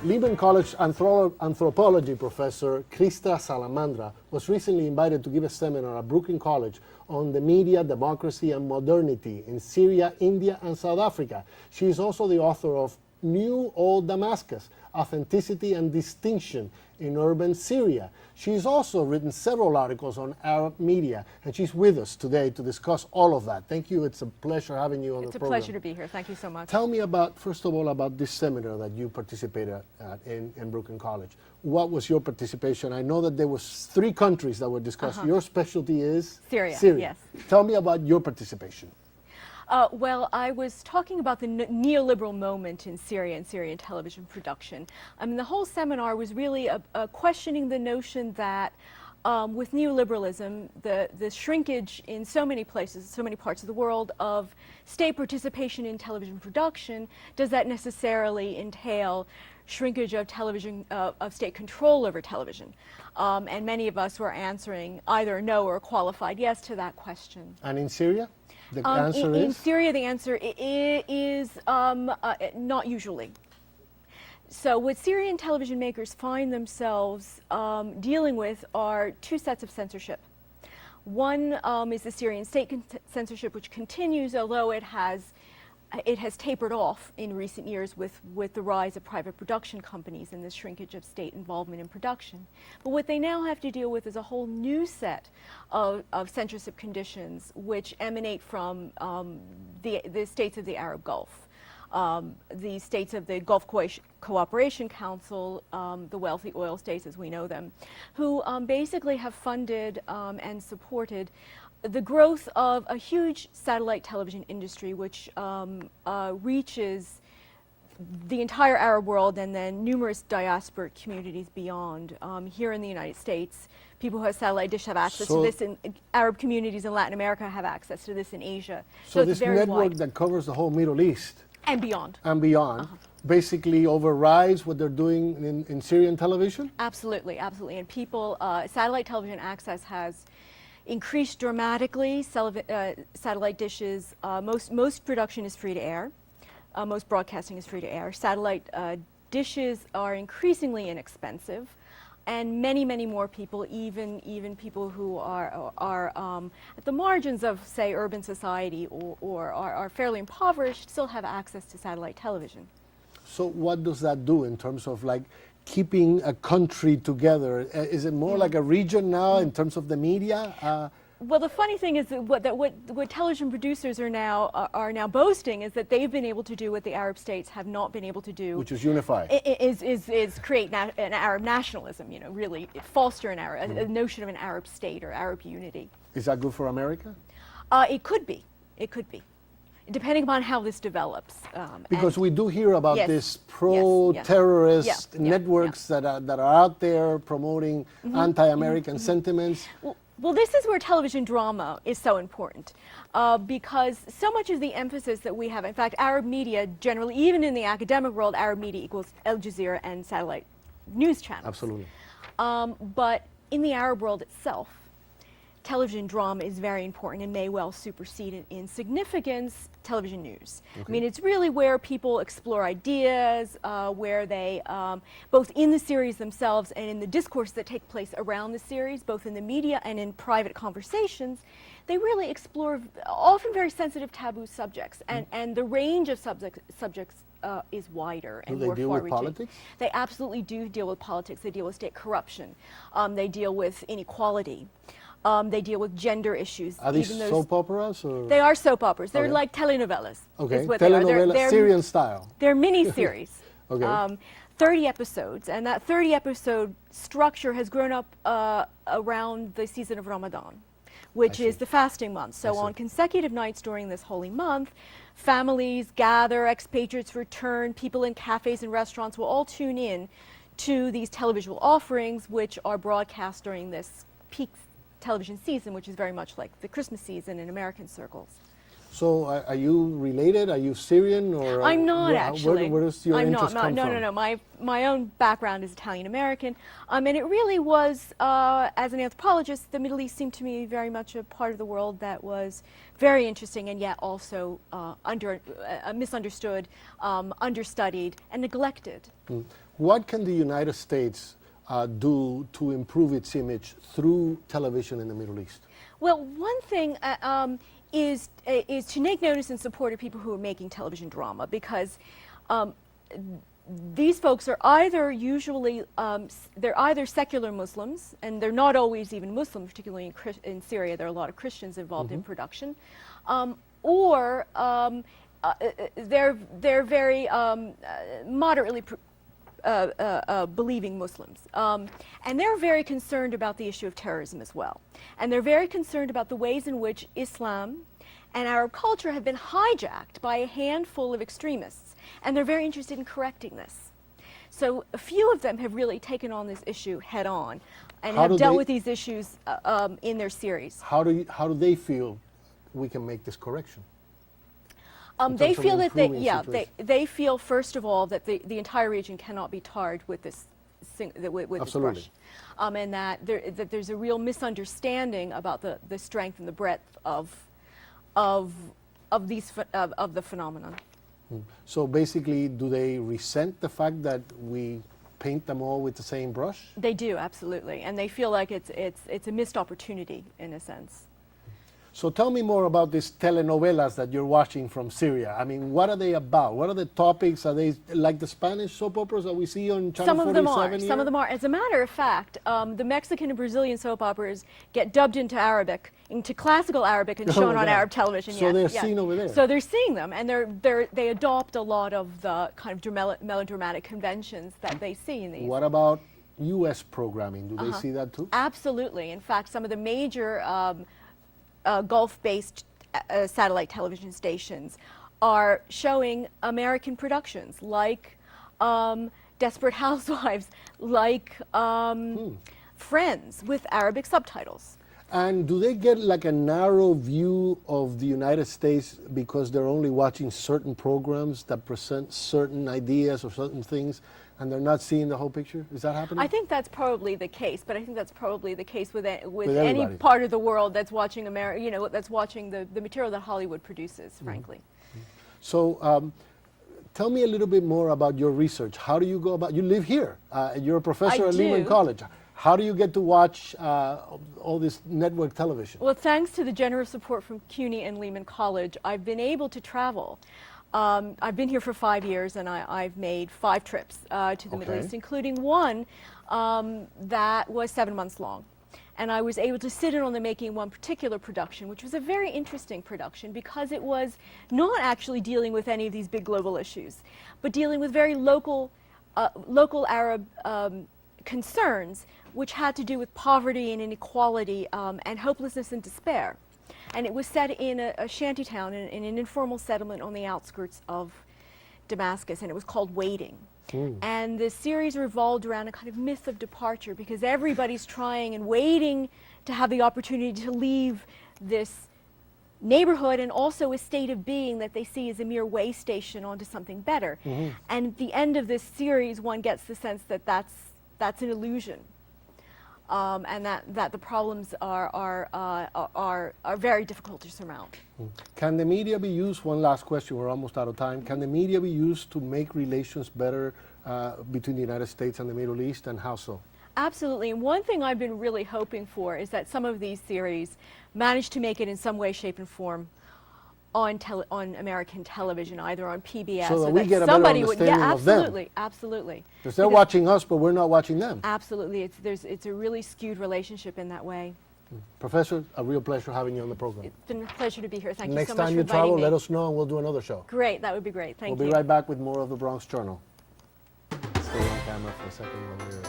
Lehman College anthropology professor Krista Salamandra was recently invited to give a seminar at Brooklyn College on the media, democracy, and modernity in Syria, India, and South Africa. She is also the author of New Old Damascus, Authenticity and Distinction in Urban Syria. She's also written several articles on Arab media, and she's with us today to discuss all of that. Thank you. It's a pleasure having you on the program. It's a pleasure to be here. Thank you so much. Tell me about, first of all, about this seminar that you participated at in Brooklyn College. What was your participation? I know that there was 3 countries that were discussed. Your specialty is? Syria, yes. Tell me about your participation. Well, I was talking about the neoliberal moment in Syria and Syrian television production. I mean, the whole seminar was really questioning the notion that with neoliberalism, the shrinkage in so many places, so many parts of the world of state participation in television production, does that necessarily entail shrinkage of television, of state control over television? And many of us were answering either no or a qualified yes to that question. And in Syria? The answer is? In Syria, the answer is not usually. So what Syrian television makers find themselves dealing with are 2 sets of censorship. One is the Syrian state censorship, which continues, although it has tapered off in recent years with the rise of private production companies and the shrinkage of state involvement in production. But what they now have to deal with is a whole new set of censorship conditions which emanate from the states of the Arab Gulf. The states of the Gulf Cooperation Council, the wealthy oil states as we know them, who basically have funded and supported the growth of a huge satellite television industry which reaches the entire Arab world and then numerous diasporic communities beyond. Here in the United States, people who have satellite dish have access to this, and Arab communities in Latin America have access to this in Asia. So this network that covers the whole Middle East and beyond. And beyond basically overrides what they're doing in Syrian television? Absolutely, absolutely. And people, satellite television access has increased dramatically. Satellite dishes, most production is free to air. Most broadcasting is free to air. Satellite dishes are increasingly inexpensive, and many, many more people, even people who are at the margins of, say, urban society or are fairly impoverished, still have access to satellite television. So what does that do in terms of like keeping a country together? Is it more like a region now in terms of the media? Well, the funny thing is that what television producers are now boasting is that they've been able to do what the Arab states have not been able to do, which is unify. Is create an Arab nationalism. You know, really foster a notion of an Arab state or Arab unity. Is that good for America? It could be. It could be, depending upon how this develops. Because we do hear about this pro-terrorist networks that are out there promoting anti-American sentiments. Well, this is where television drama is so important, because so much of the emphasis that we have, in fact, Arab media generally, even in the academic world, Arab media equals Al Jazeera and satellite news channels. Absolutely. But in the Arab world itself, television drama is very important and may well supersede in significance television news. Okay. I mean, it's really where people explore ideas, where they, both in the series themselves and in the discourse that take place around the series, both in the media and in private conversations, they really explore often very sensitive taboo subjects, and the range of subjects is wider and more far-reaching. Do they deal with politics? They absolutely do deal with politics. They deal with state corruption. They deal with inequality. They deal with gender issues. Are these soap operas? Or? They are soap operas. They're like telenovelas. Okay, is what telenovela, they're Syrian style. They're mini-series. Okay. 30 episodes, and that 30-episode structure has grown up around the season of Ramadan, which is the fasting month. So on consecutive nights during this holy month, families gather, expatriates return, people in cafes and restaurants will all tune in to these televisual offerings, which are broadcast during this peak television season, which is very much like the Christmas season in American circles. So are you related? Are you Syrian or? I'm not actually. Where does your I'm interest not. come No, from? no, no. My own background is Italian American, and it really was, as an anthropologist, the Middle East seemed to me very much a part of the world that was very interesting and yet also misunderstood, understudied, and neglected. What can the United States do to improve its image through television in the Middle East? Well, one thing is to make notice and support of people who are making television drama, because these folks are either usually they're either secular Muslims, and they're not always even Muslim, particularly in Syria. There are a lot of Christians involved in production, or they're very moderately believing Muslims. And they're very concerned about the issue of terrorism as well. And they're very concerned about the ways in which Islam and Arab culture have been hijacked by a handful of extremists. And they're very interested in correcting this. So a few of them have really taken on this issue head on and have dealt with these issues in their series. How do they feel we can make this correction? They feel that they feel, first of all, that the entire region cannot be tarred with this this brush, and that there's a real misunderstanding about the strength and the breadth of the phenomenon. So basically, do they resent the fact that we paint them all with the same brush? They do, absolutely, and they feel like it's a missed opportunity in a sense. So tell me more about these telenovelas that you're watching from Syria. I mean, what are they about? What are the topics? Are they like the Spanish soap operas that we see on Channel 47 Some of them are. here? Some of them are. As a matter of fact, the Mexican and Brazilian soap operas get dubbed into Arabic, into classical Arabic, and shown on Arab television. So they're seen over there. So they're seeing them, and they adopt a lot of the kind of melodramatic conventions that they see in these. What about U.S. programming? Do they see that too? Absolutely. In fact, some of the major Gulf-based satellite television stations are showing American productions like Desperate Housewives, like Friends with Arabic subtitles. And do they get like a narrow view of the United States because they're only watching certain programs that present certain ideas or certain things, and they're not seeing the whole picture? Is that happening? I think that's probably the case, but I think that's probably the case with any part of the world that's watching that's watching the material that Hollywood produces, frankly. So tell me a little bit more about your research. How do you go about? You live here. You're a professor at Lehman College. How do you get to watch all this network television? Well, thanks to the generous support from CUNY and Lehman College, I've been able to travel. I've been here for 5 years, and I've made 5 trips to the Middle East, including one that was 7 months long. And I was able to sit in on the making of one particular production, which was a very interesting production because it was not actually dealing with any of these big global issues, but dealing with very local Arab concerns, which had to do with poverty and inequality and hopelessness and despair. And it was set in a shanty town, in an informal settlement on the outskirts of Damascus, and it was called Waiting. And the series revolved around a kind of myth of departure because everybody's trying and waiting to have the opportunity to leave this neighborhood and also a state of being that they see as a mere way station onto something better. And at the end of this series, one gets the sense that that's an illusion. And that the problems are very difficult to surmount. Can the media be used, one last question, we're almost out of time, can the media be used to make relations better between the United States and the Middle East, and how so? Absolutely, and one thing I've been really hoping for is that some of these series manage to make it in some way, shape, and form on American television, either on PBS, so that we get a better understanding of them. Absolutely, absolutely. Because they're watching us, but we're not watching them. Absolutely, it's a really skewed relationship in that way. Professor, a real pleasure having you on the program. It's been a pleasure to be here. Thank you Next so much for time you inviting travel, me. let us know and we'll do another show. Great, that would be great. Thank you. We'll be right back with more of the Bronx Journal. Stay on camera for a second when we're